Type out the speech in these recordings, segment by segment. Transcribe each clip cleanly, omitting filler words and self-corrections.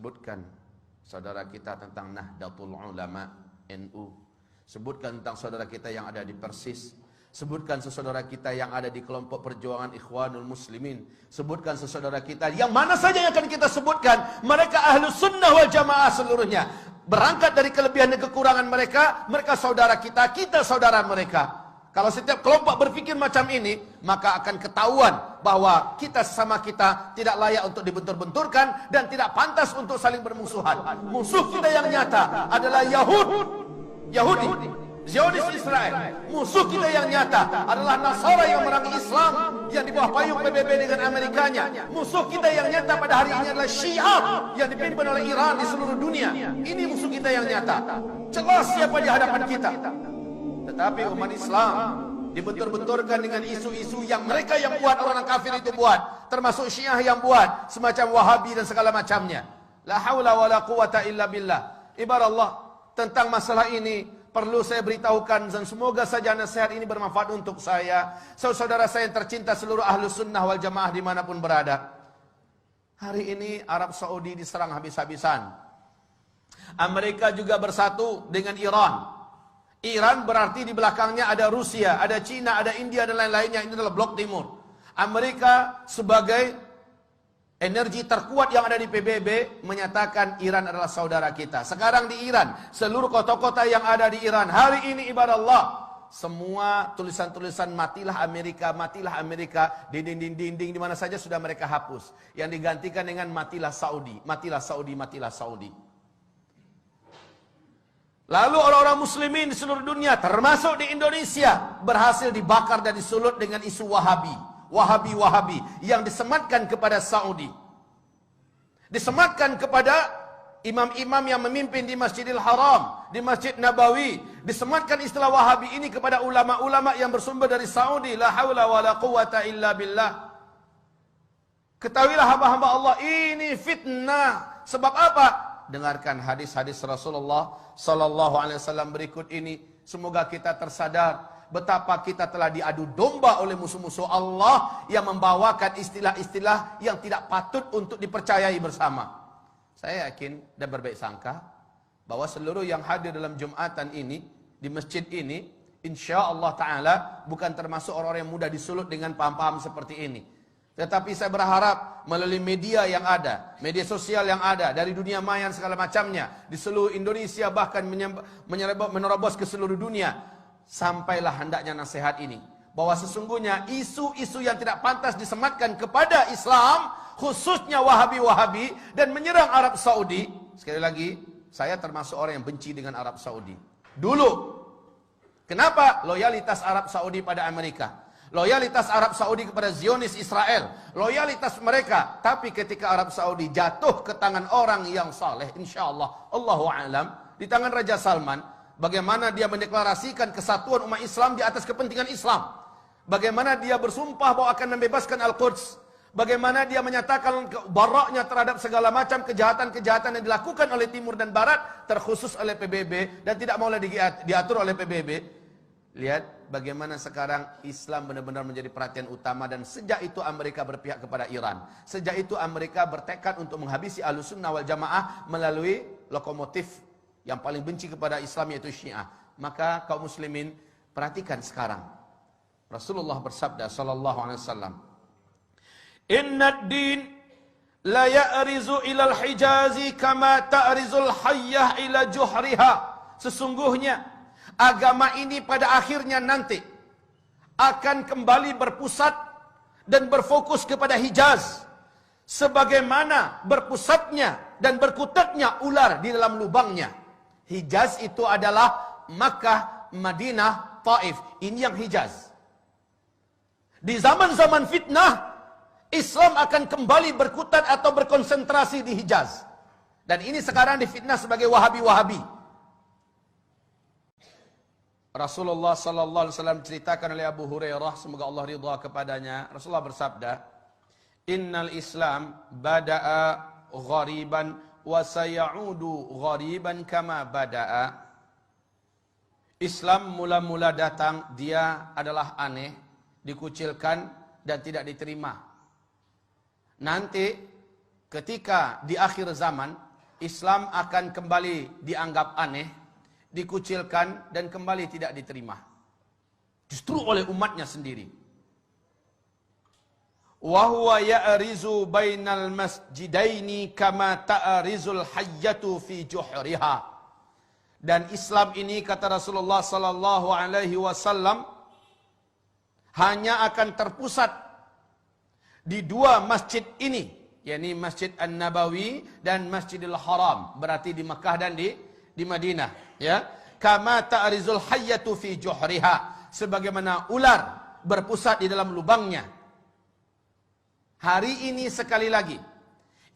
sebutkan saudara kita tentang Nahdlatul Ulama NU, sebutkan tentang saudara kita yang ada di Persis, sebutkan sesaudara kita yang ada di kelompok perjuangan Ikhwanul Muslimin, sebutkan sesaudara kita yang mana saja yang akan kita sebutkan, mereka Ahlus Sunnah wal Jamaah seluruhnya. Berangkat dari kelebihan dan kekurangan mereka, mereka saudara kita, kita saudara mereka. Kalau setiap kelompok berpikir macam ini, maka akan ketahuan bahwa kita sesama kita tidak layak untuk dibentur-benturkan dan tidak pantas untuk saling bermusuhan. Musuh kita yang nyata adalah Yahudi, Zionis Israel. Musuh kita yang nyata adalah Nasara yang memerangi Islam yang di bawah payung PBB dengan Amerikanya. Musuh kita yang nyata pada hari ini adalah Syiah yang dipimpin oleh Iran di seluruh dunia. Ini musuh kita yang nyata. Jelas siapa di hadapan kita. Tetapi umat Islam dibentur-benturkan dengan isu-isu yang mereka yang buat, orang kafir itu buat, termasuk Syiah yang buat, semacam Wahabi dan segala macamnya. La haula wala quwata illa billah. Ibarat Allah, tentang masalah ini perlu saya beritahukan dan semoga saja nasihat ini bermanfaat untuk saya, saudara saya yang tercinta, seluruh Ahlus Sunnah wal Jamaah dimanapun berada. Hari ini Arab Saudi diserang habis-habisan. Amerika juga bersatu dengan Iran. Iran berarti di belakangnya ada Rusia, ada Cina, ada India dan lain-lainnya. Ini adalah blok timur. Amerika sebagai energi terkuat yang ada di PBB menyatakan Iran adalah saudara kita. Sekarang di Iran, seluruh kota-kota yang ada di Iran hari ini ibarat Allah, semua tulisan-tulisan matilah Amerika di dinding-dinding di mana saja sudah mereka hapus. Yang digantikan dengan matilah Saudi, matilah Saudi, matilah Saudi. Lalu orang-orang muslimin di seluruh dunia, termasuk di Indonesia, berhasil dibakar dan disulut dengan isu Wahabi yang disematkan kepada Saudi. Disematkan kepada imam-imam yang memimpin di Masjidil Haram, di Masjid Nabawi. Disematkan istilah Wahabi ini kepada ulama-ulama yang bersumber dari Saudi. La haula wa la quwata illa billah. Ketahuilah hamba-hamba Allah, ini fitnah. Sebab apa? Dengarkan hadis-hadis Rasulullah sallallahu alaihi wasallam berikut ini. Semoga kita tersadar betapa kita telah diadu domba oleh musuh-musuh Allah yang membawakan istilah-istilah yang tidak patut untuk dipercayai bersama. Saya yakin dan berbaik sangka bahwa seluruh yang hadir dalam Jumatan ini, di masjid ini, insya Allah Ta'ala bukan termasuk orang-orang yang mudah disulut dengan paham-paham seperti ini. Tetapi saya berharap melalui media yang ada, media sosial yang ada, dari dunia maya segala macamnya, di seluruh Indonesia bahkan menerobos ke seluruh dunia, sampailah hendaknya nasihat ini. Bahwa sesungguhnya isu-isu yang tidak pantas disematkan kepada Islam, khususnya Wahabi-Wahabi, dan menyerang Arab Saudi. Sekali lagi, saya termasuk orang yang benci dengan Arab Saudi. Dulu, kenapa? Loyalitas Arab Saudi pada Amerika. Loyalitas Arab Saudi kepada Zionis Israel, loyalitas mereka. Tapi ketika Arab Saudi jatuh ke tangan orang yang saleh, insyaallah, Allahu a'lam, di tangan Raja Salman, bagaimana dia mendeklarasikan kesatuan umat Islam di atas kepentingan Islam, bagaimana dia bersumpah bahwa akan membebaskan Al-Quds, bagaimana dia menyatakan baraknya terhadap segala macam kejahatan-kejahatan yang dilakukan oleh Timur dan Barat, terkhusus oleh PBB, dan tidak mau diatur oleh PBB. Lihat bagaimana sekarang Islam benar-benar menjadi perhatian utama, dan sejak itu Amerika berpihak kepada Iran. Sejak itu Amerika bertekad untuk menghabisi Ahlus Sunnah wal Jamaah melalui lokomotif yang paling benci kepada Islam, yaitu Syiah. Maka kaum muslimin, perhatikan sekarang. Rasulullah bersabda sallallahu alaihi wasallam, "Innad din la ya'rizu ilal hijazi kama ta'rizul hayyah ila juhriha." Sesungguhnya agama ini pada akhirnya nanti akan kembali berpusat dan berfokus kepada Hijaz, sebagaimana berpusatnya dan berkutatnya ular di dalam lubangnya. Hijaz itu adalah Makkah, Madinah, Taif. Ini yang Hijaz. Di zaman-zaman fitnah, Islam akan kembali berkutat atau berkonsentrasi di Hijaz. Dan ini sekarang difitnah sebagai Wahabi-Wahabi. Rasulullah sallallahu alaihi wasallam ceritakan oleh Abu Hurairah, semoga Allah ridha kepadanya. Rasulullah bersabda, "Innal Islam bada'a ghariban wa sayaudu ghariban kama bada'a." Islam mula-mula datang, dia adalah aneh, dikucilkan dan tidak diterima. Nanti ketika di akhir zaman, Islam akan kembali dianggap aneh, dikucilkan, dan kembali tidak diterima. Justru oleh umatnya sendiri. Wa huwa ya'rizu bainal masjidaini kama ta'rizul hayyatu fi juhriha. Dan Islam ini, kata Rasulullah sallallahu alaihi wasallam, hanya akan terpusat di dua masjid ini, yakni Masjid An-Nabawi dan Masjidil Haram, berarti di Mekah dan di Madinah, ya. Kama ta'rizul hayyatu fi juhriha, sebagaimana ular berpusat di dalam lubangnya. Hari ini sekali lagi,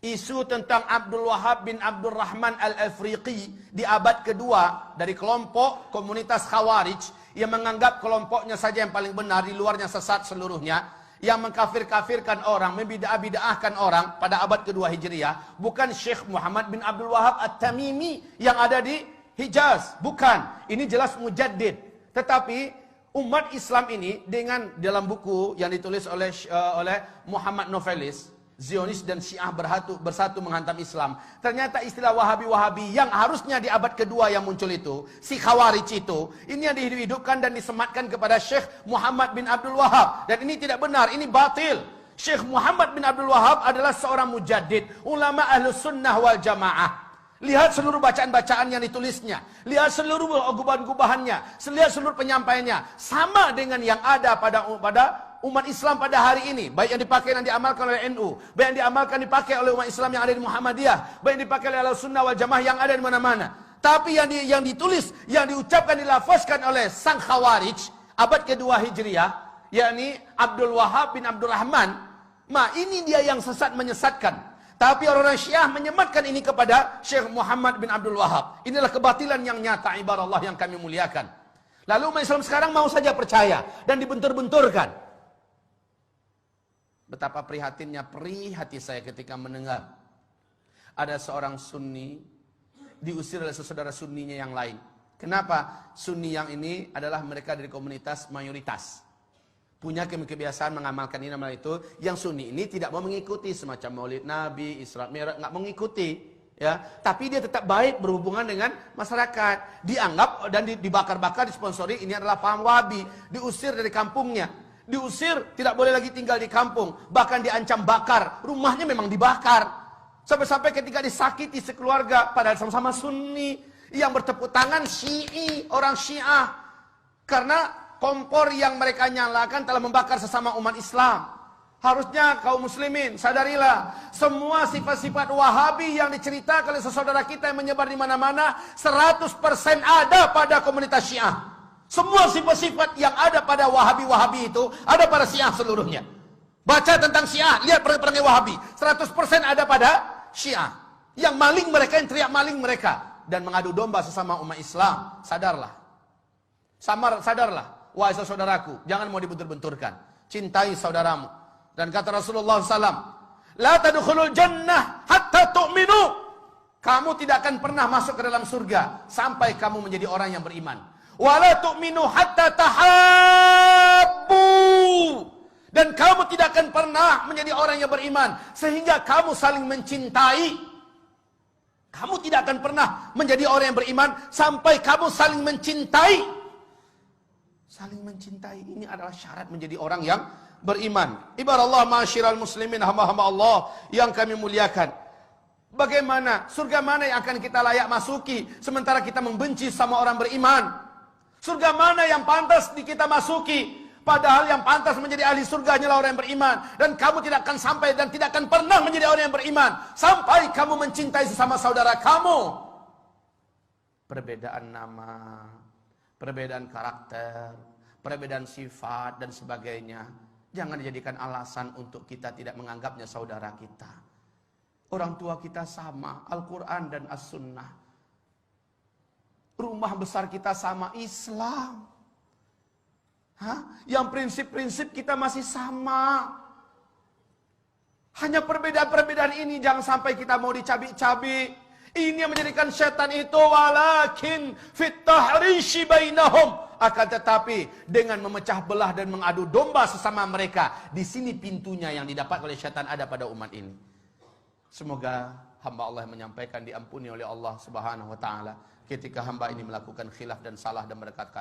isu tentang Abdul Wahab bin Abdul Rahman Al-Afriqi di abad kedua dari kelompok komunitas Khawarij yang menganggap kelompoknya saja yang paling benar, di luarnya sesat seluruhnya, yang mengkafir-kafirkan orang, membidah-bidahkan orang pada abad kedua Hijriah, bukan Syekh Muhammad bin Abdul Wahab At-Tamimi yang ada di Hijaz, bukan. Ini jelas mujaddid. Tetapi umat Islam ini dengan dalam buku yang ditulis oleh Muhammad Novelis, Zionis dan Syiah bersatu menghantam Islam. Ternyata istilah Wahabi-Wahabi yang harusnya di abad kedua yang muncul itu, si Khawarij itu, ini yang dihidupkan dan disematkan kepada Syekh Muhammad bin Abdul Wahab. Dan ini tidak benar, ini batil. Syekh Muhammad bin Abdul Wahab adalah seorang mujaddid, ulama Ahlus Sunnah wal Jamaah. Lihat seluruh bacaan-bacaan yang ditulisnya, lihat seluruh gubahan-gubahannya, lihat seluruh penyampaiannya, sama dengan yang ada pada umat Islam pada hari ini, baik yang dipakai dan diamalkan oleh NU, baik yang dipakai oleh umat Islam yang ada di Muhammadiyah, baik yang dipakai oleh Ahlussunnah wal Jamaah yang ada di mana-mana. Tapi yang ditulis, yang diucapkan, dilafazkan oleh sang Khawarij abad kedua Hijriah, yakni Abdul Wahab bin Abdul Rahman, ini dia yang sesat, menyesatkan. Tapi orang-orang Syiah menyematkan ini kepada Syekh Muhammad bin Abdul Wahab. Inilah kebatilan yang nyata, ibarat Allah yang kami muliakan. Lalu umat Islam sekarang mau saja percaya dan dibentur-benturkan. Betapa prihatinnya, perih hati saya ketika mendengar ada seorang Sunni diusir oleh saudara Sunninya yang lain. Kenapa? Sunni yang ini adalah mereka dari komunitas mayoritas, punya kebiasaan mengamalkan ini amal itu. Yang Sunni ini tidak mau mengikuti semacam Maulid Nabi, Isra Mi'raj, nggak mengikuti, ya. Tapi dia tetap baik berhubungan dengan masyarakat. Dianggap dan dibakar-bakar, disponsori, ini adalah paham Wahabi. Diusir dari kampungnya, diusir, tidak boleh lagi tinggal di kampung, bahkan diancam bakar. Rumahnya memang dibakar. Sampai-sampai ketika disakiti sekeluarga, padahal sama-sama Sunni, yang bertepuk tangan Syi'i, orang Syiah, karena kompor yang mereka nyalakan telah membakar sesama umat Islam. Harusnya kaum muslimin sadarilah, semua sifat-sifat Wahabi yang diceritakan oleh saudara kita yang menyebar di mana-mana 100% ada pada komunitas Syiah. Semua sifat-sifat yang ada pada Wahabi-Wahabi itu ada pada Syiah seluruhnya. Baca tentang Syiah, lihat perangai Wahabi, 100% ada pada Syiah. Yang maling mereka, yang teriak maling mereka, dan mengadu domba sesama umat Islam. Sadarlah, sadarlah. Wahai saudaraku, jangan mau dibentur-benturkan. Cintai saudaramu. Dan kata Rasulullah SAW, La tadkhulul jannah hatta tu'minu. Kamu tidak akan pernah masuk ke dalam surga sampai kamu menjadi orang yang beriman. Wa la tu'minu hatta tahabbu. Dan kamu tidak akan pernah menjadi orang yang beriman sehingga kamu saling mencintai. Kamu tidak akan pernah menjadi orang yang beriman sampai kamu saling mencintai. Saling mencintai ini adalah syarat menjadi orang yang beriman. Ibarat Allah, ma'asyiral muslimin, hamba-hamba Allah yang kami muliakan. Bagaimana, surga mana yang akan kita layak masuki sementara kita membenci sama orang beriman? Surga mana yang pantas kita masuki? Padahal yang pantas menjadi ahli surga hanyalah orang yang beriman. Dan kamu tidak akan sampai dan tidak akan pernah menjadi orang yang beriman sampai kamu mencintai sesama saudara kamu. Perbedaan nama, perbedaan karakter, perbedaan sifat dan sebagainya, jangan dijadikan alasan untuk kita tidak menganggapnya saudara kita. Orang tua kita sama, Al-Quran dan As-Sunnah. Rumah besar kita sama, Islam. Yang prinsip-prinsip kita masih sama. Hanya perbedaan-perbedaan ini jangan sampai kita mau dicabik-cabik. Ini yang menjadikan setan itu, walakin fit tahrishi bainahum, akan tetapi dengan memecah belah dan mengadu domba sesama mereka. Di sini pintunya yang didapat oleh setan ada pada umat ini. Semoga hamba Allah yang menyampaikan diampuni oleh Allah Subhanahu wa taala ketika hamba ini melakukan khilaf dan salah dan berkata